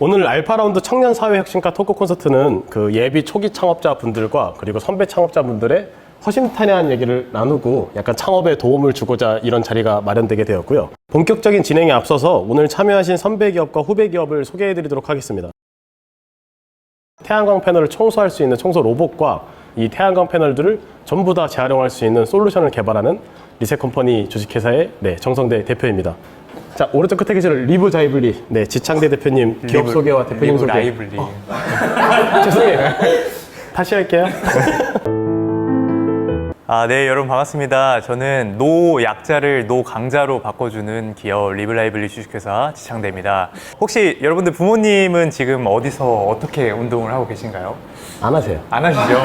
오늘 알파라운드 청년 사회혁신과 토크 콘서트는 그 예비 초기 창업자분들과 그리고 선배 창업자분들의 허심탄회한 얘기를 나누고 약간 창업에 도움을 주고자 이런 자리가 마련되게 되었고요. 본격적인 진행에 앞서서 오늘 참여하신 선배 기업과 후배 기업을 소개해 드리도록 하겠습니다. 태양광 패널을 청소할 수 있는 청소 로봇과 이 태양광 패널들을 전부 다 재활용할 수 있는 솔루션을 개발하는 리셋컴퍼니 주식회사의 정성대 대표입니다. 자, 오른쪽 끝에 계시는 리브 자이블리 지창대 대표님 기업 소개와 대표님 소개. 라이블리. 죄송해요. 다시 할게요. 네, 여러분 반갑습니다. 저는 노 약자를 노 강자로 바꿔주는 기업 리브라이블리 주식회사 지창대입니다. 혹시 여러분들 부모님은 지금 어디서 어떻게 운동을 하고 계신가요? 안 하세요. 안 하시죠?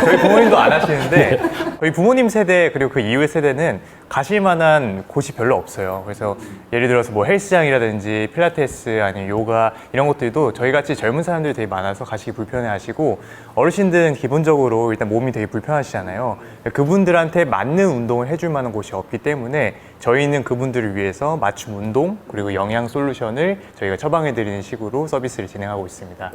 저희 부모님도 안 하시는데 저희 부모님 세대 그리고 그 이후의 세대는 가실 만한 곳이 별로 없어요. 그래서 예를 들어서 뭐 헬스장이라든지 필라테스 아니면 요가 이런 것들도 저희 같이 젊은 사람들이 되게 많아서 가시기 불편해 하시고 어르신들은 기본적으로 일단 몸이 되게 불편하시잖아요. 그분들한테 맞는 운동을 해줄 만한 곳이 없기 때문에 저희는 그분들을 위해서 맞춤 운동 그리고 영양 솔루션을 저희가 처방해 드리는 식으로 서비스를 진행하고 있습니다.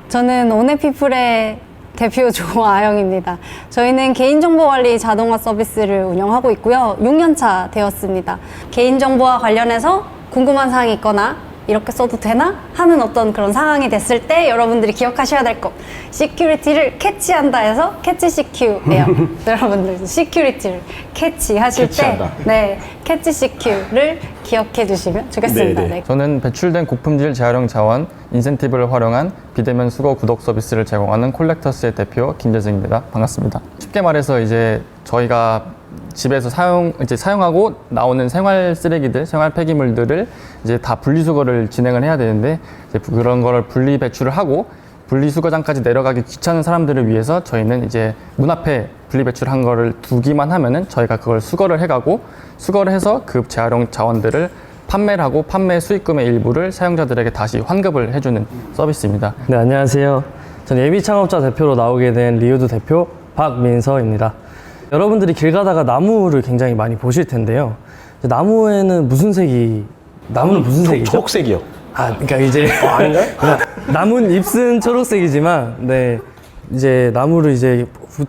저는 오네피플의 대표 조아영입니다. 저희는 개인정보관리 자동화 서비스를 운영하고 있고요. 6년차 되었습니다. 개인정보와 관련해서 궁금한 사항이 있거나 이렇게 써도 되나? 하는 어떤 그런 상황이 됐을 때 여러분들이 기억하셔야 될 것. 시큐리티를 캐치한다 해서 캐치 CQ예요. 여러분들 시큐리티를 캐치하실 캐치한다. 때 캐치 CQ를 기억해 주시면 좋겠습니다. 네네. 네. 저는 배출된 고품질 재활용 자원, 인센티브를 활용한 비대면 수거 구독 서비스를 제공하는 콜렉터스의 대표 김재승입니다. 반갑습니다. 쉽게 말해서 이제 저희가 집에서 사용하고 나오는 생활 쓰레기들, 생활 폐기물들을 이제 다 분리수거를 진행을 해야 되는데 이제 그런 거를 분리 배출을 하고 분리수거장까지 내려가기 귀찮은 사람들을 위해서 저희는 이제 문 앞에 분리 배출한 거를 두기만 하면은 저희가 그걸 수거를 해가고 수거를 해서 그 재활용 자원들을 판매를 하고 판매 수익금의 일부를 사용자들에게 다시 환급을 해주는 서비스입니다. 네, 안녕하세요. 전 예비창업자 대표로 나오게 된 리우드 대표 박민서입니다. 여러분들이 길 가다가 나무를 굉장히 많이 보실 텐데요. 나무는 무슨 색이죠? 초록색이요. 그러니까 이제 아닌가요? 나무는 잎은 초록색이지만, 이제 나무를 이제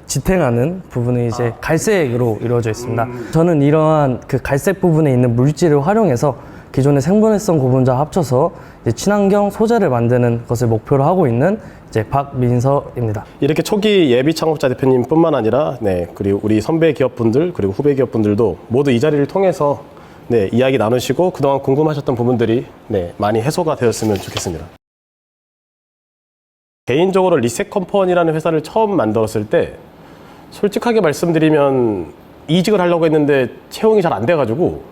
지탱하는 부분은 이제 갈색으로 이루어져 있습니다. 저는 이러한 그 갈색 부분에 있는 물질을 활용해서 기존의 생분해성 고분자 합쳐서 이제 친환경 소재를 만드는 것을 목표로 하고 있는 이제 박민서입니다. 이렇게 초기 예비 창업자 대표님뿐만 아니라 그리고 우리 선배 기업분들 그리고 후배 기업분들도 모두 이 자리를 통해서 이야기 나누시고 그동안 궁금하셨던 부분들이 많이 해소가 되었으면 좋겠습니다. 개인적으로 리셋컴퍼니라는 회사를 처음 만들었을 때 솔직하게 말씀드리면 이직을 하려고 했는데 채용이 잘 안 돼가지고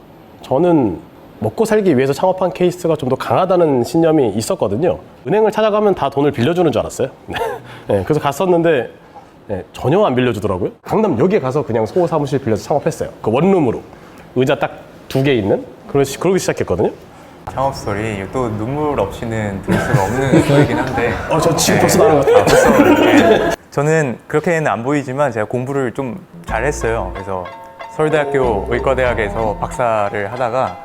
저는 먹고 살기 위해서 창업한 케이스가 좀 더 강하다는 신념이 있었거든요. 은행을 찾아가면 다 돈을 빌려주는 줄 알았어요. 그래서 갔었는데 전혀 안 빌려주더라고요. 강남역에 가서 그냥 소호 사무실 빌려서 창업했어요. 그 원룸으로 의자 딱 2개 있는 그러기 시작했거든요. 창업 스토리 또 눈물 없이는 들을 수가 없는 스토리긴 한데 저 지금 벌써 나는 것 같아요. 저는 그렇게는 안 보이지만 제가 공부를 좀 잘했어요. 그래서 서울대학교 의과대학에서 박사를 하다가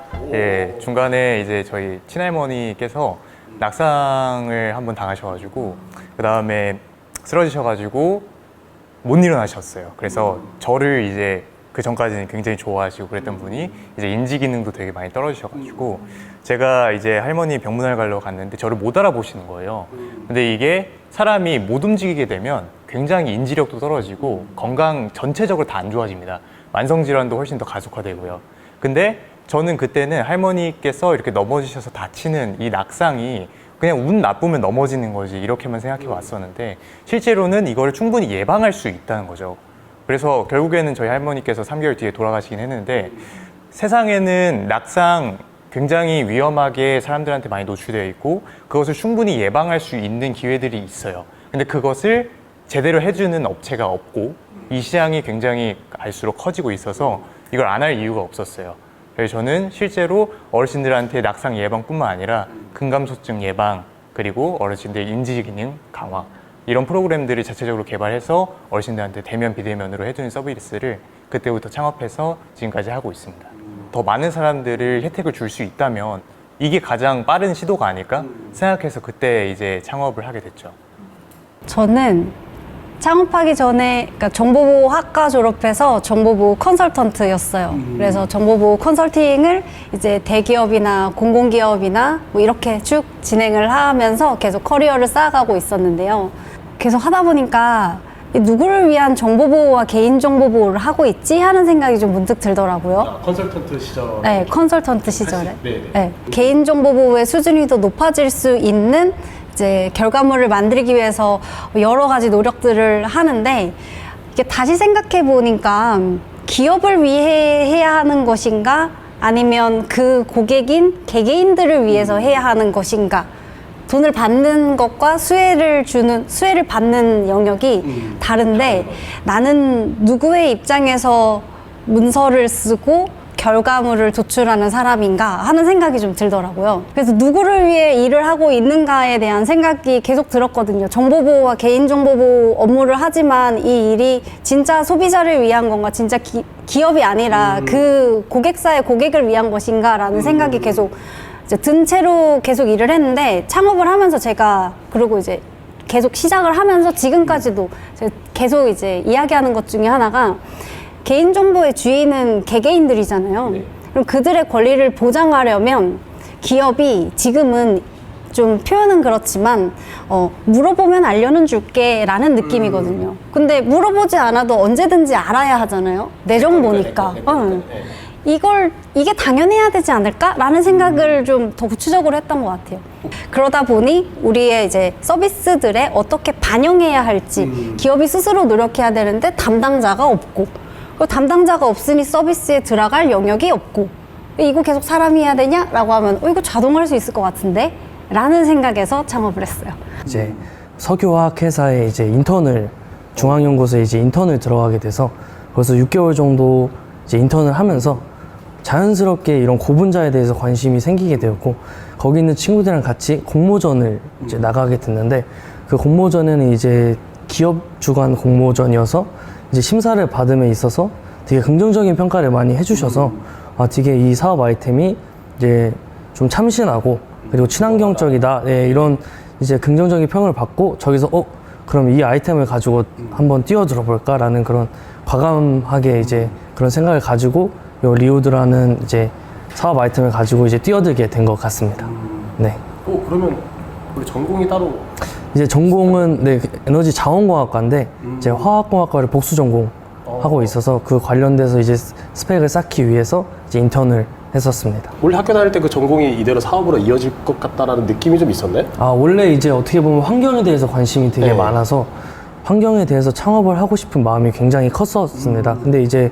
중간에 이제 저희 친할머니께서 낙상을 한번 당하셔가지고 그 다음에 쓰러지셔가지고 못 일어나셨어요. 그래서 저를 이제 그 전까지는 굉장히 좋아하시고 그랬던 분이 이제 인지 기능도 되게 많이 떨어지셔가지고 제가 이제 할머니 병문안 가러 갔는데 저를 못 알아보시는 거예요. 근데 이게 사람이 못 움직이게 되면 굉장히 인지력도 떨어지고 건강 전체적으로 다 안 좋아집니다. 만성질환도 훨씬 더 가속화되고요. 근데 저는 그때는 할머니께서 이렇게 넘어지셔서 다치는 이 낙상이 그냥 운 나쁘면 넘어지는 거지 이렇게만 생각해 왔었는데 실제로는 이걸 충분히 예방할 수 있다는 거죠. 그래서 결국에는 저희 할머니께서 3개월 뒤에 돌아가시긴 했는데 세상에는 낙상 굉장히 위험하게 사람들한테 많이 노출되어 있고 그것을 충분히 예방할 수 있는 기회들이 있어요. 근데 그것을 제대로 해주는 업체가 없고 이 시장이 굉장히 갈수록 커지고 있어서 이걸 안 할 이유가 없었어요. 그래서 저는 실제로 어르신들한테 낙상 예방뿐만 아니라 근감소증 예방 그리고 어르신들 인지기능 강화 이런 프로그램들을 자체적으로 개발해서 어르신들한테 대면 비대면으로 해주는 서비스를 그때부터 창업해서 지금까지 하고 있습니다. 더 많은 사람들을 혜택을 줄 수 있다면 이게 가장 빠른 시도가 아닐까 생각해서 그때 이제 창업을 하게 됐죠. 저는 창업하기 전에 그러니까 정보보호학과 졸업해서 정보보호 컨설턴트였어요. 그래서 정보보호 컨설팅을 이제 대기업이나 공공기업이나 뭐 이렇게 쭉 진행을 하면서 계속 커리어를 쌓아가고 있었는데요. 계속 하다 보니까 누구를 위한 정보보호와 개인정보보호를 하고 있지? 하는 생각이 좀 문득 들더라고요. 컨설턴트 시절. 네, 컨설턴트 시절에. 네. 네, 개인정보보호의 수준이 더 높아질 수 있는 이제 결과물을 만들기 위해서 여러 가지 노력들을 하는데 이게 다시 생각해 보니까 기업을 위해 해야 하는 것인가 아니면 그 고객인 개개인들을 위해서 해야 하는 것인가 돈을 받는 것과 수혜를 받는 영역이 다른데 나는 누구의 입장에서 문서를 쓰고 결과물을 도출하는 사람인가 하는 생각이 좀 들더라고요. 그래서 누구를 위해 일을 하고 있는가에 대한 생각이 계속 들었거든요. 정보보호와 개인정보보호 업무를 하지만 이 일이 진짜 소비자를 위한 건가, 진짜 기업이 아니라 그 고객사의 고객을 위한 것인가라는 생각이 계속 이제 든 채로 계속 일을 했는데 창업을 하면서 제가 그리고 이제 계속 시작을 하면서 지금까지도 계속 이제 이야기하는 것 중에 하나가 개인정보의 주인은 개개인들이잖아요. 그럼 그들의 권리를 보장하려면 기업이 지금은 좀 표현은 그렇지만 물어보면 알려는 줄게 라는 느낌이거든요. 근데 물어보지 않아도 언제든지 알아야 하잖아요. 내 정보니까. 이게 당연해야 되지 않을까? 라는 생각을 좀 더 구체적으로 했던 것 같아요. 그러다 보니 우리의 이제 서비스들에 어떻게 반영해야 할지 기업이 스스로 노력해야 되는데 담당자가 없고 그 담당자가 없으니 서비스에 들어갈 영역이 없고 이거 계속 사람이 해야 되냐? 라고 하면 이거 자동화할 수 있을 것 같은데? 라는 생각에서 창업을 했어요. 이제 석유화학 회사에 이제 인턴을 중앙연구소에 이제 인턴을 들어가게 돼서 벌써 6개월 정도 이제 인턴을 하면서 자연스럽게 이런 고분자에 대해서 관심이 생기게 되었고 거기 있는 친구들이랑 같이 공모전을 이제 나가게 됐는데 그 공모전에는 이제 기업 주관 공모전이어서 이제 심사를 받음에 있어서 되게 긍정적인 평가를 많이 해주셔서 되게 이 사업 아이템이 이제 좀 참신하고 그리고 친환경적이다 이런 이제 긍정적인 평을 받고 저기서 그럼 이 아이템을 가지고 한번 뛰어들어 볼까라는 그런 과감하게 이제 그런 생각을 가지고 요 리우드라는 이제 사업 아이템을 가지고 이제 뛰어들게 된 것 같습니다. 네. 그러면 우리 전공이 따로 이제 전공은 에너지 자원공학과인데 이제 화학공학과를 복수 전공하고 있어서 그 관련돼서 이제 스펙을 쌓기 위해서 이제 인턴을 했었습니다. 원래 학교 다닐 때 그 전공이 이대로 사업으로 이어질 것 같다라는 느낌이 좀 있었네? 원래 이제 어떻게 보면 환경에 대해서 관심이 되게 많아서 환경에 대해서 창업을 하고 싶은 마음이 굉장히 컸었습니다. 근데 이제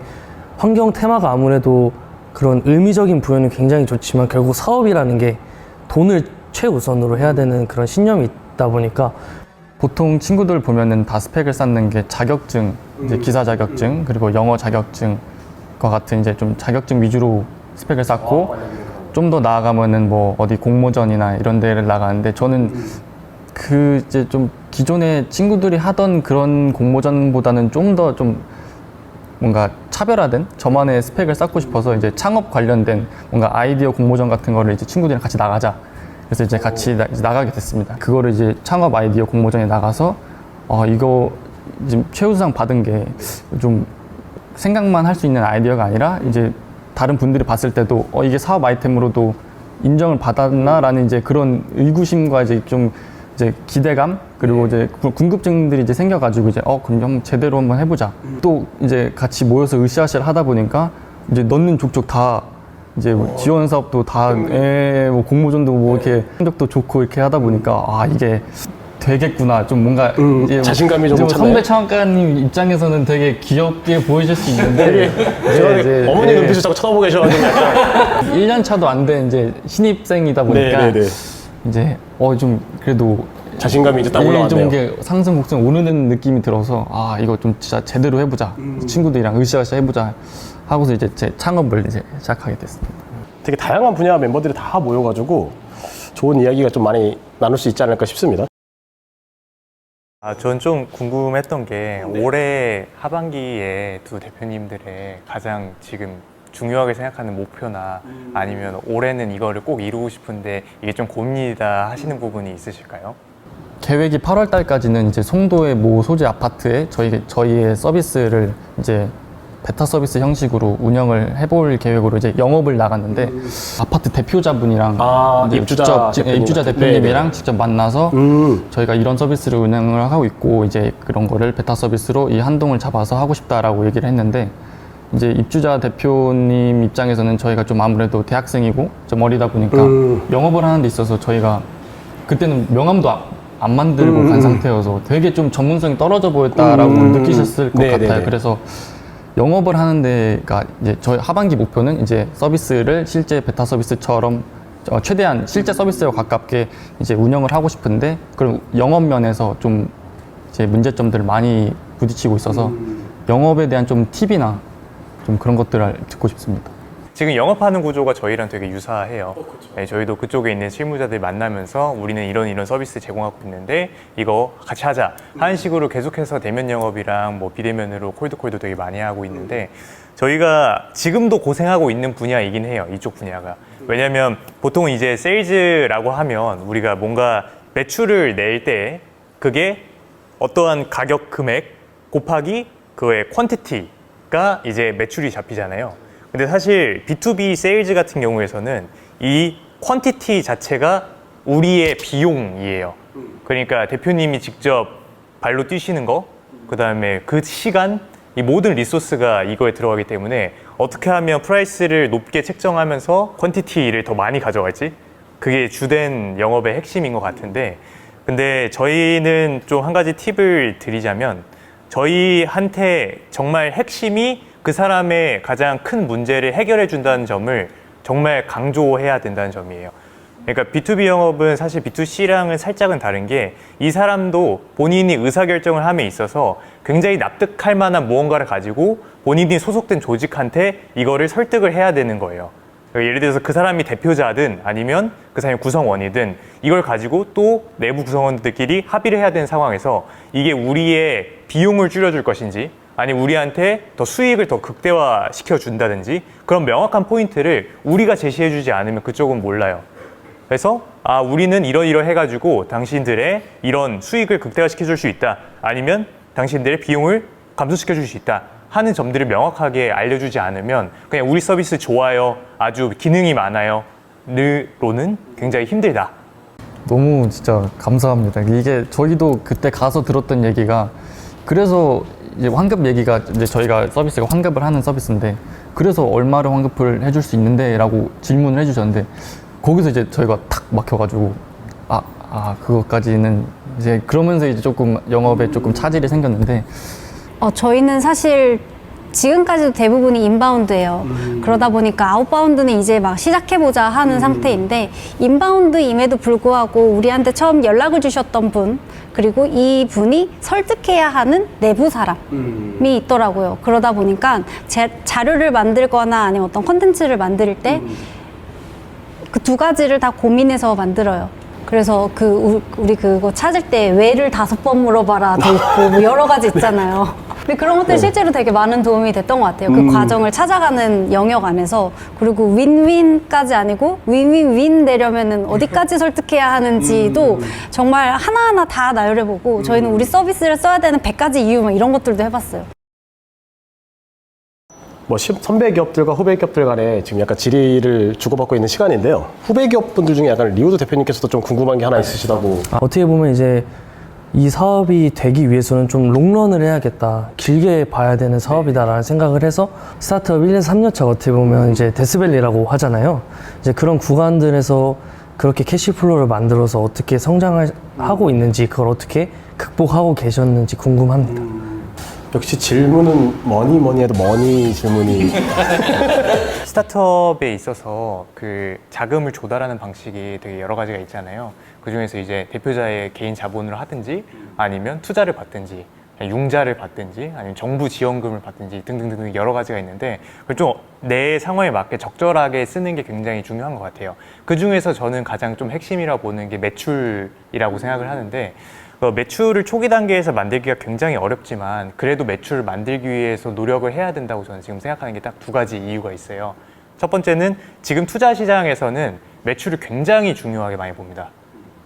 환경 테마가 아무래도 그런 의미적인 부여는 굉장히 좋지만 결국 사업이라는 게 돈을 최우선으로 해야 되는 그런 신념이 있다 보니까 보통 친구들 보면은 다 스펙을 쌓는 게 자격증, 이제 기사 자격증, 그리고 영어 자격증과 같은 이제 좀 자격증 위주로 스펙을 쌓고 좀 더 나아가면은 뭐 어디 공모전이나 이런 데를 나가는데 저는 그 이제 좀 기존에 친구들이 하던 그런 공모전보다는 좀 더 좀 뭔가 차별화된 저만의 스펙을 쌓고 싶어서 이제 창업 관련된 뭔가 아이디어 공모전 같은 거를 이제 친구들이랑 같이 나가자. 그래서 이제 같이 이제 나가게 됐습니다. 그거를 이제 창업 아이디어 공모전에 나가서 이거 지금 최우수상 받은 게 좀 생각만 할 수 있는 아이디어가 아니라 이제 다른 분들이 봤을 때도 이게 사업 아이템으로도 인정을 받았나라는 이제 그런 의구심과 이제 좀 이제 기대감 그리고 이제 궁금증들이 이제 생겨가지고 이제 그럼 한번 제대로 한번 해보자. 또 이제 같이 모여서 으쌰으쌰 하다 보니까 이제 넣는 족족 다 이제 뭐 지원 사업도 다 뭐 공모전도 뭐 이렇게 성적도 좋고 이렇게 하다 보니까 이게 되겠구나. 좀 뭔가 이제 자신감이 좀 이제 뭐 찼나요? 선배 창업가님 입장에서는 되게 귀엽게 보이실 수 있는데 이제 어머니 눈빛을 자꾸 쳐다보고 계셔가지고 약간 1년 차도 안 된 이제 신입생이다 보니까 네네네. 이제 좀 그래도 자신감이 이제 딱 좀 올라왔네요. 이게 상승 곡선 오르는 느낌이 들어서 이거 좀 진짜 제대로 해보자. 친구들이랑 으쌰으쌰 해보자 하고서 이제 제 창업을 이제 시작하게 됐습니다. 되게 다양한 분야 멤버들이 다 모여가지고 좋은 이야기가 좀 많이 나눌 수 있지 않을까 싶습니다. 전 좀 궁금했던 게 올해 하반기에 두 대표님들의 가장 지금 중요하게 생각하는 목표나 아니면 올해는 이거를 꼭 이루고 싶은데 이게 좀 고민이다 하시는 부분이 있으실까요? 계획이 8월 달까지는 이제 송도의 모 소재 아파트에 저희의 서비스를 이제 베타 서비스 형식으로 운영을 해볼 계획으로 이제 영업을 나갔는데 아파트 대표자분이랑 이제 입주자 대표님이랑 직접 만나서 저희가 이런 서비스를 운영을 하고 있고 이제 그런 거를 베타 서비스로 이 한 동을 잡아서 하고 싶다라고 얘기를 했는데 이제 입주자 대표님 입장에서는 저희가 좀 아무래도 대학생이고 좀 어리다 보니까 영업을 하는 데 있어서 저희가 그때는 명함도 안 만들고 간 상태여서 되게 좀 전문성이 떨어져 보였다라고 느끼셨을 것 같아요. 그래서 영업을 하는 데가 이제 저희 하반기 목표는 이제 서비스를 실제 베타 서비스처럼 최대한 실제 서비스와 가깝게 이제 운영을 하고 싶은데 그럼 영업 면에서 좀 이제 문제점들을 많이 부딪히고 있어서 영업에 대한 좀 팁이나 좀 그런 것들을 듣고 싶습니다. 지금 영업하는 구조가 저희랑 되게 유사해요. 네, 저희도 그쪽에 있는 실무자들 만나면서 우리는 이런 서비스 제공하고 있는데 이거 같이 하자 하는 식으로 계속해서 대면 영업이랑 뭐 비대면으로 콜드콜도 되게 많이 하고 있는데 저희가 지금도 고생하고 있는 분야이긴 해요. 이쪽 분야가. 왜냐면 보통 이제 세일즈라고 하면 우리가 뭔가 매출을 낼 때 그게 어떠한 가격 금액 곱하기 그의 퀀티티가 이제 매출이 잡히잖아요. 근데 사실 B2B 세일즈 같은 경우에서는 이 퀀티티 자체가 우리의 비용이에요. 그러니까 대표님이 직접 발로 뛰시는 거, 그 다음에 그 시간, 이 모든 리소스가 이거에 들어가기 때문에 어떻게 하면 프라이스를 높게 책정하면서 퀀티티를 더 많이 가져갈지 그게 주된 영업의 핵심인 것 같은데 근데 저희는 좀 한 가지 팁을 드리자면 저희한테 정말 핵심이 그 사람의 가장 큰 문제를 해결해 준다는 점을 정말 강조해야 된다는 점이에요. 그러니까 B2B 영업은 사실 B2C랑은 살짝은 다른 게 이 사람도 본인이 의사결정을 함에 있어서 굉장히 납득할 만한 무언가를 가지고 본인이 소속된 조직한테 이거를 설득을 해야 되는 거예요. 예를 들어서 그 사람이 대표자든 아니면 그 사람이 구성원이든 이걸 가지고 또 내부 구성원들끼리 합의를 해야 되는 상황에서 이게 우리의 비용을 줄여줄 것인지 아니 우리한테 더 수익을 더 극대화시켜 준다든지 그런 명확한 포인트를 우리가 제시해 주지 않으면 그쪽은 몰라요. 그래서 우리는 이러해가지고 당신들의 이런 수익을 극대화시켜 줄 수 있다. 아니면 당신들의 비용을 감소시켜 줄 수 있다. 하는 점들을 명확하게 알려주지 않으면 그냥 우리 서비스 좋아요. 아주 기능이 많아요. 로는 굉장히 힘들다. 너무 진짜 감사합니다. 이게 저희도 그때 가서 들었던 얘기가 그래서 이제 환급 얘기가 이제 저희가 서비스가 환급을 하는 서비스인데 그래서 얼마를 환급을 해줄 수 있는데 라고 질문을 해주셨는데 거기서 이제 저희가 탁 막혀가지고 그것까지는 이제 그러면서 이제 조금 영업에 조금 차질이 생겼는데 저희는 사실 지금까지도 대부분이 인바운드예요. 그러다 보니까 아웃바운드는 이제 막 시작해보자 하는 상태인데 인바운드임에도 불구하고 우리한테 처음 연락을 주셨던 분 그리고 이 분이 설득해야 하는 내부 사람이 있더라고요. 그러다 보니까 자료를 만들거나 아니면 어떤 콘텐츠를 만들 때 그 두 가지를 다 고민해서 만들어요. 그래서 우리 그거 찾을 때 왜를 5번 물어봐라 돼 있고 뭐 여러 가지 있잖아요. 근데 그런 것들이 실제로 되게 많은 도움이 됐던 것 같아요. 그 과정을 찾아가는 영역 안에서. 그리고 윈윈까지 아니고 윈윈윈 되려면은 어디까지 설득해야 하는지도 정말 하나하나 다 나열해보고 저희는 우리 서비스를 써야 되는 100가지 이유 뭐 이런 것들도 해봤어요. 뭐 선배 기업들과 후배 기업들 간에 지금 약간 질의를 주고받고 있는 시간인데요. 후배 기업분들 중에 약간 리오드 대표님께서도 좀 궁금한 게 하나 있으시다고. 어떻게 보면 이제 이 사업이 되기 위해서는 좀 롱런을 해야겠다. 길게 봐야 되는 사업이다라는 생각을 해서 스타트업 1에서 3년차 어떻게 보면 이제 데스밸리라고 하잖아요. 이제 그런 구간들에서 그렇게 캐시플로우를 만들어서 어떻게 성장을 하고 있는지 그걸 어떻게 극복하고 계셨는지 궁금합니다. 역시 질문은 뭐니 해도 머니 질문이. 스타트업에 있어서 그 자금을 조달하는 방식이 되게 여러 가지가 있잖아요. 그 중에서 이제 대표자의 개인 자본으로 하든지 아니면 투자를 받든지 융자를 받든지 아니면 정부 지원금을 받든지 등등등 여러 가지가 있는데 그걸 좀 내 상황에 맞게 적절하게 쓰는 게 굉장히 중요한 것 같아요. 그 중에서 저는 가장 좀 핵심이라고 보는 게 매출이라고 생각을 하는데 매출을 초기 단계에서 만들기가 굉장히 어렵지만 그래도 매출을 만들기 위해서 노력을 해야 된다고 저는 지금 생각하는 게 딱 두 가지 이유가 있어요. 첫 번째는 지금 투자 시장에서는 매출을 굉장히 중요하게 많이 봅니다.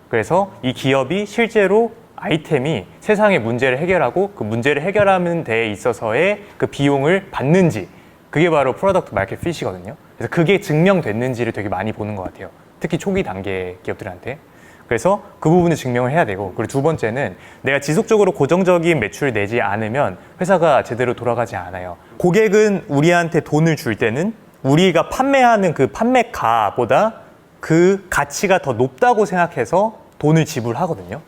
그래서 이 기업이 실제로 아이템이 세상의 문제를 해결하고 그 문제를 해결하는 데에 있어서의 그 비용을 받는지, 그게 바로 프로덕트 마켓 핏이거든요. 그래서 그게 증명됐는지를 되게 많이 보는 것 같아요. 특히 초기 단계 기업들한테. 그래서 그 부분을 증명을 해야 되고, 그리고 두 번째는 내가 지속적으로 고정적인 매출을 내지 않으면 회사가 제대로 돌아가지 않아요. 고객은 우리한테 돈을 줄 때는 우리가 판매하는 그 판매가보다 그 가치가 더 높다고 생각해서 돈을 지불하거든요.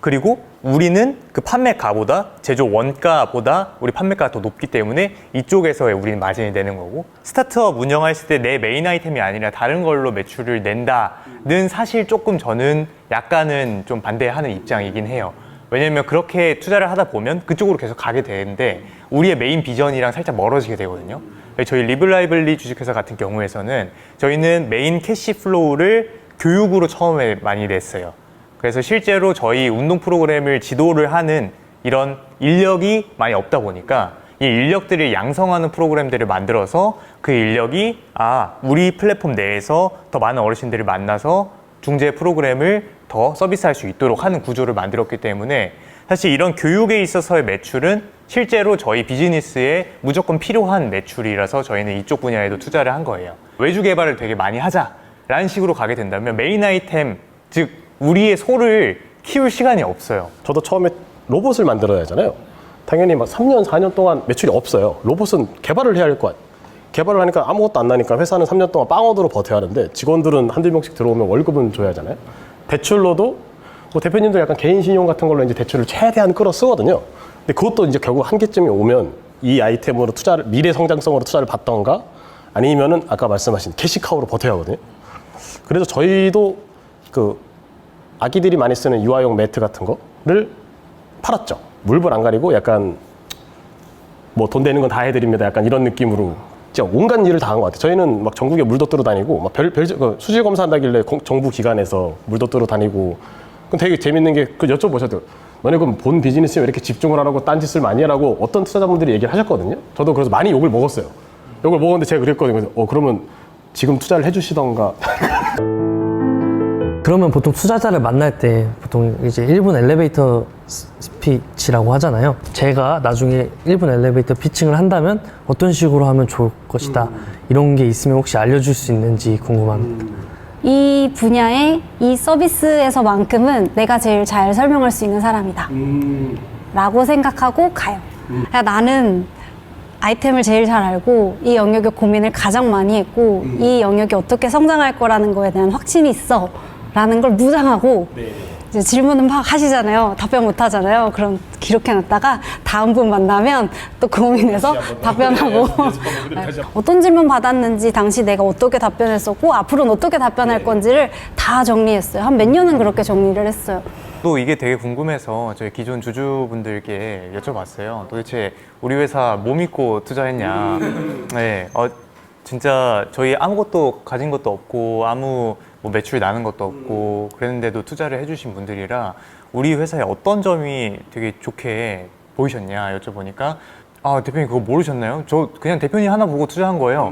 그리고 우리는 그 판매가보다 제조 원가보다 우리 판매가가 더 높기 때문에 이쪽에서의 우리는 마진이 내는 거고, 스타트업 운영했을 때 내 메인 아이템이 아니라 다른 걸로 매출을 낸다는 사실 조금 저는 약간은 좀 반대하는 입장이긴 해요. 왜냐면 그렇게 투자를 하다 보면 그쪽으로 계속 가게 되는데 우리의 메인 비전이랑 살짝 멀어지게 되거든요. 저희 리블라이블리 주식회사 같은 경우에서는 저희는 메인 캐시 플로우를 교육으로 처음에 많이 냈어요. 그래서 실제로 저희 운동 프로그램을 지도를 하는 이런 인력이 많이 없다 보니까 이 인력들을 양성하는 프로그램들을 만들어서 그 인력이 우리 플랫폼 내에서 더 많은 어르신들을 만나서 중재 프로그램을 더 서비스할 수 있도록 하는 구조를 만들었기 때문에 사실 이런 교육에 있어서의 매출은 실제로 저희 비즈니스에 무조건 필요한 매출이라서 저희는 이쪽 분야에도 투자를 한 거예요. 외주 개발을 되게 많이 하자라는 식으로 가게 된다면 메인 아이템, 즉 우리의 소를 키울 시간이 없어요. 저도 처음에 로봇을 만들어야 하잖아요. 당연히 막 3년, 4년 동안 매출이 없어요. 로봇은 개발을 해야 할 거 아니에요. 개발을 하니까 아무것도 안 나니까 회사는 3년 동안 빵원으로 버텨야 하는데 직원들은 한두 명씩 들어오면 월급은 줘야 하잖아요. 대출로도 뭐 대표님들 약간 개인 신용 같은 걸로 이제 대출을 최대한 끌어 쓰거든요. 근데 그것도 이제 결국 한계점이 오면 이 아이템으로 투자를, 미래 성장성으로 투자를 받던가 아니면은 아까 말씀하신 캐시카우로 버텨야 하거든요. 그래서 저희도 그 아기들이 많이 쓰는 유아용 매트 같은 거를 팔았죠. 물불 안 가리고 약간 뭐 돈 되는 건 다 해드립니다. 약간 이런 느낌으로 진짜 온갖 일을 다 한 것 같아요. 저희는 막 전국에 물도 뜨러 다니고 막 수질 검사한다길래 정부 기관에서 물도 뜨러 다니고. 그럼 되게 재밌는 게 그 여쭤보셔도 너네 그럼 본 비즈니스에 왜 이렇게 집중을 하라고 딴짓을 많이 하라고 어떤 투자자분들이 얘기를 하셨거든요. 저도 그래서 많이 욕을 먹었어요. 욕을 먹었는데 제가 그랬거든요. 그래서 그러면 지금 투자를 해주시던가. 그러면 보통 투자자를 만날 때 보통 이제 1분 엘리베이터 스피치라고 하잖아요. 제가 나중에 1분 엘리베이터 피칭을 한다면 어떤 식으로 하면 좋을 것이다. 이런 게 있으면 혹시 알려줄 수 있는지 궁금합니다. 이 분야의 이 서비스에서만큼은 내가 제일 잘 설명할 수 있는 사람이다 라고 생각하고 가요. 그러니까 나는 아이템을 제일 잘 알고 이 영역에 고민을 가장 많이 했고 이 영역이 어떻게 성장할 거라는 거에 대한 확신이 있어 라는 걸 무장하고 이제 질문은 막 하시잖아요. 답변 못 하잖아요. 그럼 기록해놨다가 다음 분 만나면 또 고민해서 답변하고 어떤 질문 받았는지 당시 내가 어떻게 답변했었고 앞으로는 어떻게 답변할 건지를 다 정리했어요. 한 몇 년은 그렇게 정리를 했어요. 또 이게 되게 궁금해서 저희 기존 주주분들께 여쭤봤어요. 도대체 우리 회사 뭐 믿고 투자했냐. 네, 진짜 저희 아무것도 가진 것도 없고 아무 뭐 매출 나는 것도 없고 그랬는데도 투자를 해주신 분들이라 우리 회사의 어떤 점이 되게 좋게 보이셨냐 여쭤보니까 대표님 그거 모르셨나요? 저 그냥 대표님 하나 보고 투자한 거예요.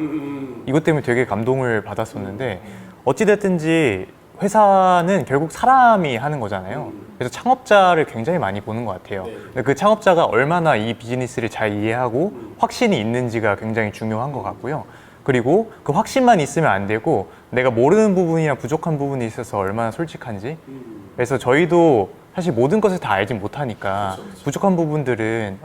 이것 때문에 되게 감동을 받았었는데 어찌됐든지 회사는 결국 사람이 하는 거잖아요. 그래서 창업자를 굉장히 많이 보는 것 같아요. 근데 그 창업자가 얼마나 이 비즈니스를 잘 이해하고 확신이 있는지가 굉장히 중요한 것 같고요. 그리고 그 확신만 있으면 안 되고 내가 모르는 부분이나 부족한 부분이 있어서 얼마나 솔직한지. 그래서 저희도 사실 모든 것을 다 알진 못하니까 부족한 부분들은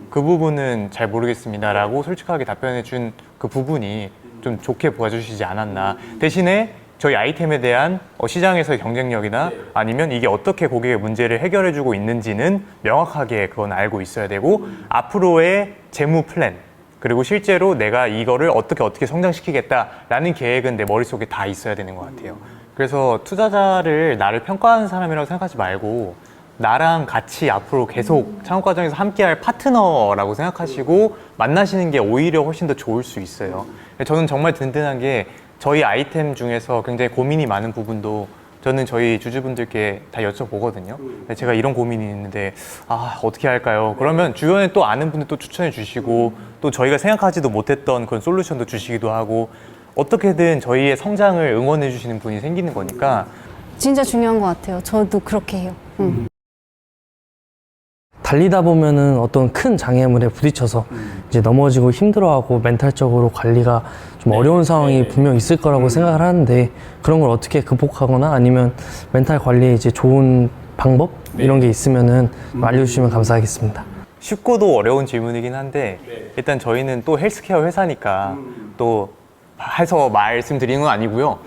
그 부분은 잘 모르겠습니다 라고 솔직하게 답변해 준 그 부분이 좀 좋게 보아주시지 않았나. 대신에 저희 아이템에 대한 시장에서의 경쟁력이나 아니면 이게 어떻게 고객의 문제를 해결해 주고 있는지는 명확하게 그건 알고 있어야 되고 앞으로의 재무 플랜 그리고 실제로 내가 이거를 어떻게 성장시키겠다라는 계획은 내 머릿속에 다 있어야 되는 것 같아요. 그래서 투자자를 나를 평가하는 사람이라고 생각하지 말고 나랑 같이 앞으로 계속 창업 과정에서 함께할 파트너라고 생각하시고 만나시는 게 오히려 훨씬 더 좋을 수 있어요. 저는 정말 든든한 게 저희 아이템 중에서 굉장히 고민이 많은 부분도 저는 저희 주주분들께 다 여쭤보거든요. 제가 이런 고민이 있는데 어떻게 할까요? 그러면 주변에 또 아는 분들 또 추천해 주시고 또 저희가 생각하지도 못했던 그런 솔루션도 주시기도 하고 어떻게든 저희의 성장을 응원해 주시는 분이 생기는 거니까 진짜 중요한 것 같아요. 저도 그렇게 해요. 달리다 보면은 어떤 큰 장애물에 부딪혀서 이제 넘어지고 힘들어하고 멘탈적으로 관리가 좀 어려운 상황이 분명 있을 거라고 생각을 하는데 그런 걸 어떻게 극복하거나 아니면 멘탈 관리에 이제 좋은 방법 이런 게 있으면은 알려주시면 감사하겠습니다. 쉽고도 어려운 질문이긴 한데 일단 저희는 또 헬스케어 회사니까 또 해서 말씀드리는 건 아니고요.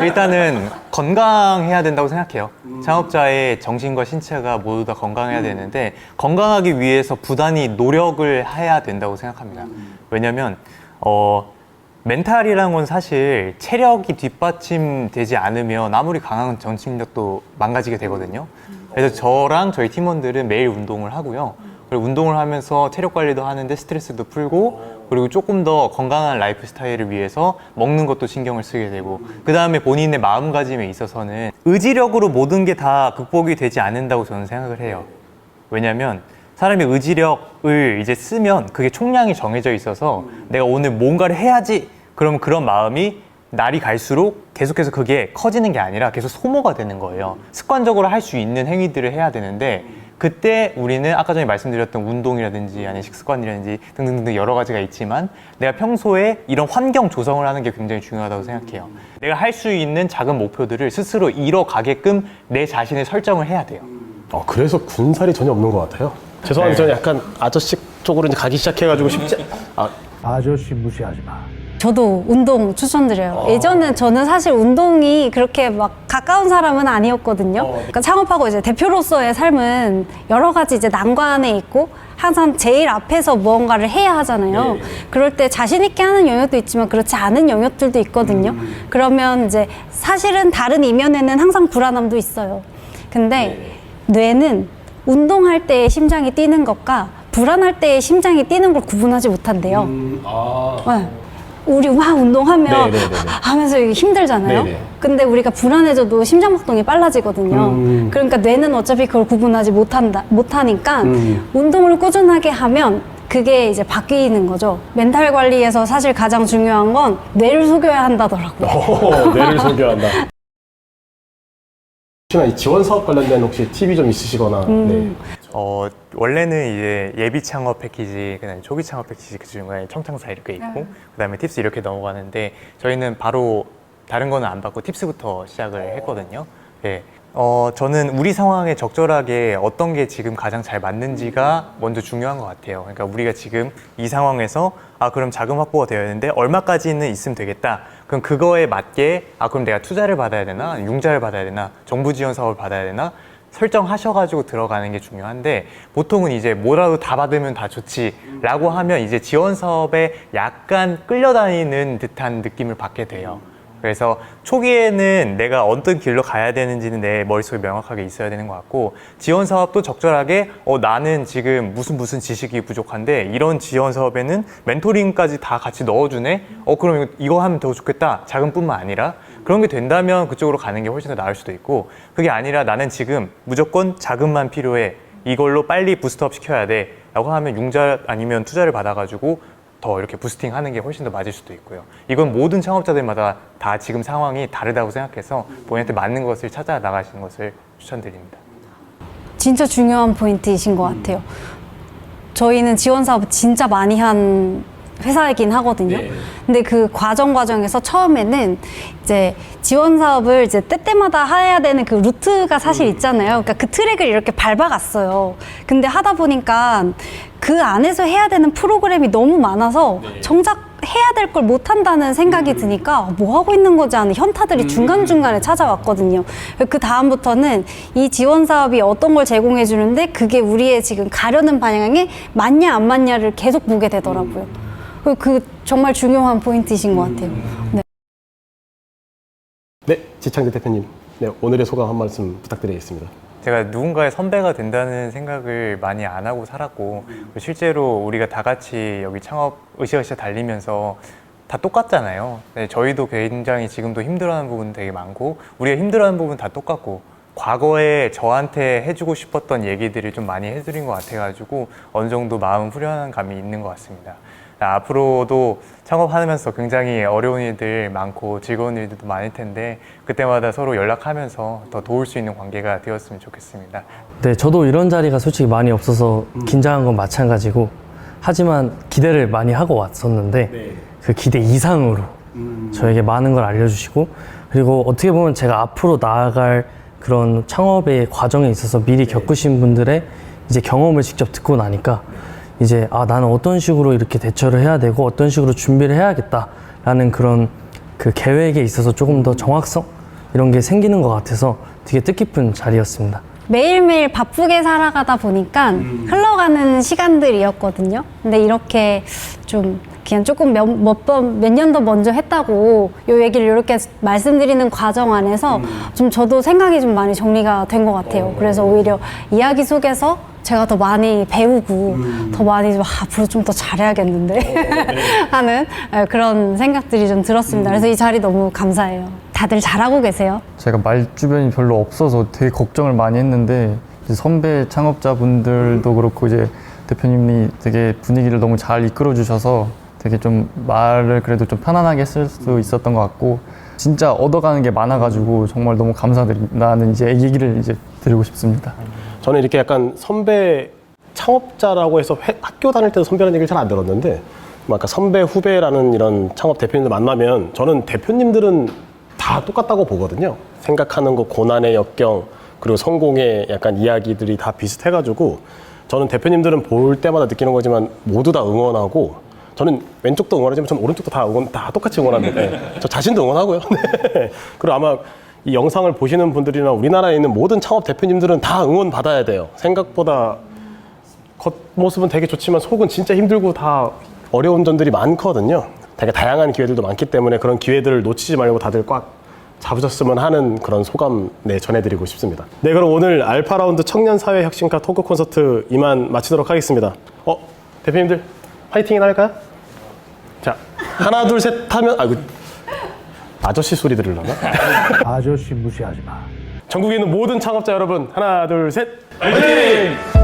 일단은 건강해야 된다고 생각해요. 창업자의 정신과 신체가 모두 다 건강해야 되는데 건강하기 위해서 부단히 노력을 해야 된다고 생각합니다. 왜냐면 멘탈이라는 건 사실 체력이 뒷받침되지 않으면 아무리 강한 정신력도 망가지게 되거든요. 그래서 저랑 저희 팀원들은 매일 운동을 하고요. 그리고 운동을 하면서 체력 관리도 하는데 스트레스도 풀고 그리고 조금 더 건강한 라이프 스타일을 위해서 먹는 것도 신경을 쓰게 되고 그 다음에 본인의 마음가짐에 있어서는 의지력으로 모든 게 다 극복이 되지 않는다고 저는 생각을 해요. 왜냐면 사람이 의지력을 이제 쓰면 그게 총량이 정해져 있어서 내가 오늘 뭔가를 해야지 그러면 그런 마음이 날이 갈수록 계속해서 그게 커지는 게 아니라 계속 소모가 되는 거예요. 습관적으로 할 수 있는 행위들을 해야 되는데 그때 우리는 아까 전에 말씀드렸던 운동이라든지 아니면 식습관이라든지 등등등 여러 가지가 있지만 내가 평소에 이런 환경 조성을 하는 게 굉장히 중요하다고 생각해요. 내가 할 수 있는 작은 목표들을 스스로 이뤄가게끔 내 자신을 설정을 해야 돼요. 그래서 군살이 전혀 없는 것 같아요. 죄송한데 저는 약간 아저씨 쪽으로 이제 가기 시작해가지고 쉽지 아저씨 무시하지 마. 저도 운동 추천드려요. 예전에 저는 사실 운동이 그렇게 막 가까운 사람은 아니었거든요. 그러니까 창업하고 이제 대표로서의 삶은 여러 가지 이제 난관에 있고 항상 제일 앞에서 무언가를 해야 하잖아요. 그럴 때 자신 있게 하는 영역도 있지만 그렇지 않은 영역들도 있거든요. 그러면 이제 사실은 다른 이면에는 항상 불안함도 있어요. 근데 뇌는 운동할 때의 심장이 뛰는 것과 불안할 때의 심장이 뛰는 걸 구분하지 못한대요. 네. 우리 막 운동하면 하면서 이게 힘들잖아요. 근데 우리가 불안해져도 심장박동이 빨라지거든요. 그러니까 뇌는 어차피 그걸 구분하지 못하니까 운동을 꾸준하게 하면 그게 이제 바뀌는 거죠. 멘탈 관리에서 사실 가장 중요한 건 뇌를 속여야 한다더라고요. 뇌를 소개한다. 혹시나 이 지원 사업 관련된 혹시 팁이 좀 있으시거나 네. 원래는 이제 예비 창업 패키지, 그다음에 초기 창업 패키지 그 중간에 청창사 이렇게 있고 그다음에 팁스 이렇게 넘어가는데 저희는 바로 다른 거는 안 받고 팁스부터 시작을 했거든요. 예. 저는 우리 상황에 적절하게 어떤 게 지금 가장 잘 맞는지가 먼저 중요한 것 같아요. 그러니까 우리가 지금 이 상황에서 그럼 자금 확보가 되어야 되는데 얼마까지는 있으면 되겠다. 그럼 그거에 맞게 그럼 내가 투자를 받아야 되나, 융자를 받아야 되나, 정부 지원 사업을 받아야 되나 설정하셔가지고 들어가는 게 중요한데 보통은 이제 뭐라도 다 받으면 다 좋지라고 하면 이제 지원 사업에 약간 끌려다니는 듯한 느낌을 받게 돼요. 그래서 초기에는 내가 어떤 길로 가야 되는지는 내 머릿속에 명확하게 있어야 되는 것 같고 지원 사업도 적절하게 나는 지금 무슨 지식이 부족한데 이런 지원 사업에는 멘토링까지 다 같이 넣어주네? 그럼 이거 하면 더 좋겠다. 자금뿐만 아니라 그런 게 된다면 그쪽으로 가는 게 훨씬 더 나을 수도 있고 그게 아니라 나는 지금 무조건 자금만 필요해. 이걸로 빨리 부스트업 시켜야 돼. 라고 하면 융자 아니면 투자를 받아가지고 더 이렇게 부스팅 하는 게 훨씬 더 맞을 수도 있고요. 이건 모든 창업자들마다 다 지금 상황이 다르다고 생각해서 본인한테 맞는 것을 찾아 나가시는 것을 추천드립니다. 진짜 중요한 포인트이신 것 같아요. 저희는 지원 사업 진짜 많이 한 회사이긴 하거든요. 근데 그 과정에서 처음에는 이제 지원 사업을 이제 때때마다 해야 되는 그 루트가 사실 있잖아요. 그러니까 그 트랙을 이렇게 밟아갔어요. 근데 하다 보니까 그 안에서 해야 되는 프로그램이 너무 많아서 정작 해야 될 걸 못한다는 생각이 드니까 뭐 하고 있는 거지 하는 현타들이 중간중간에 찾아왔거든요. 그 다음부터는 이 지원 사업이 어떤 걸 제공해 주는데 그게 우리의 지금 가려는 방향에 맞냐 안 맞냐를 계속 보게 되더라고요. 그 정말 중요한 포인트이신 것 같아요. 네. 네, 지창재 대표님. 네, 오늘의 소감 한 말씀 부탁드리겠습니다. 제가 누군가의 선배가 된다는 생각을 많이 안 하고 살았고 실제로 우리가 다 같이 여기 창업 으쌰으쌰 달리면서 다 똑같잖아요. 네, 저희도 굉장히 지금도 힘들어하는 부분 되게 많고 우리가 힘들어하는 부분 다 똑같고 과거에 저한테 해주고 싶었던 얘기들을 좀 많이 해드린 것 같아가지고 어느 정도 마음 후련한 감이 있는 것 같습니다. 앞으로도 창업하면서 굉장히 어려운 일들 많고 즐거운 일들도 많을 텐데 그때마다 서로 연락하면서 더 도울 수 있는 관계가 되었으면 좋겠습니다. 네, 저도 이런 자리가 솔직히 많이 없어서 긴장한 건 마찬가지고 하지만 기대를 많이 하고 왔었는데 그 기대 이상으로 저에게 많은 걸 알려주시고 그리고 어떻게 보면 제가 앞으로 나아갈 그런 창업의 과정에 있어서 미리 겪으신 분들의 이제 경험을 직접 듣고 나니까 이제 나는 어떤 식으로 이렇게 대처를 해야 되고 어떤 식으로 준비를 해야겠다라는 그런 그 계획에 있어서 조금 더 정확성 이런 게 생기는 것 같아서 되게 뜻깊은 자리였습니다. 매일매일 바쁘게 살아가다 보니까 흘러가는 시간들이었거든요. 근데 이렇게 좀 그냥 조금 몇 년 더 먼저 했다고 요 얘기를 이렇게 말씀드리는 과정 안에서 좀 저도 생각이 좀 많이 정리가 된 것 같아요. 그래서 오히려 이야기 속에서 제가 더 많이 배우고 더 많이 좀 앞으로 좀 더 잘해야겠는데 하는 그런 생각들이 좀 들었습니다. 그래서 이 자리 너무 감사해요. 다들 잘하고 계세요? 제가 말 주변이 별로 없어서 되게 걱정을 많이 했는데 이제 선배 창업자분들도 그렇고 이제 대표님이 되게 분위기를 너무 잘 이끌어 주셔서 되게 좀 말을 그래도 좀 편안하게 쓸 수 있었던 것 같고 진짜 얻어가는 게 많아가지고 정말 너무 감사드린다는 이제 얘기를 이제 드리고 싶습니다. 저는 이렇게 약간 선배 창업자라고 해서 학교 다닐 때도 선배라는 얘기를 잘 안 들었는데 아까 선배 후배라는 이런 창업 대표님들 만나면 저는 대표님들은 다 똑같다고 보거든요. 생각하는 거, 고난의 역경 그리고 성공의 약간 이야기들이 다 비슷해가지고 저는 대표님들은 볼 때마다 느끼는 거지만 모두 다 응원하고 저는 왼쪽도 응원하지만 저는 오른쪽도 다 똑같이 응원하는데 저 자신도 응원하고요. 네. 그리고 아마 이 영상을 보시는 분들이나 우리나라에 있는 모든 창업 대표님들은 다 응원 받아야 돼요. 생각보다 겉모습은 되게 좋지만 속은 진짜 힘들고 다 어려운 점들이 많거든요. 되게 다양한 기회들도 많기 때문에 그런 기회들을 놓치지 말고 다들 꽉 잡으셨으면 하는 그런 소감 전해드리고 싶습니다. 네, 그럼 오늘 알파라운드 청년사회혁신가 토크 콘서트 이만 마치도록 하겠습니다. 대표님들 파이팅이나 할까요? 자, 하나 둘 셋 하면 아저씨 소리 들으려나? 아저씨 무시하지 마. 전국에 있는 모든 창업자 여러분 하나 둘 셋 파이팅!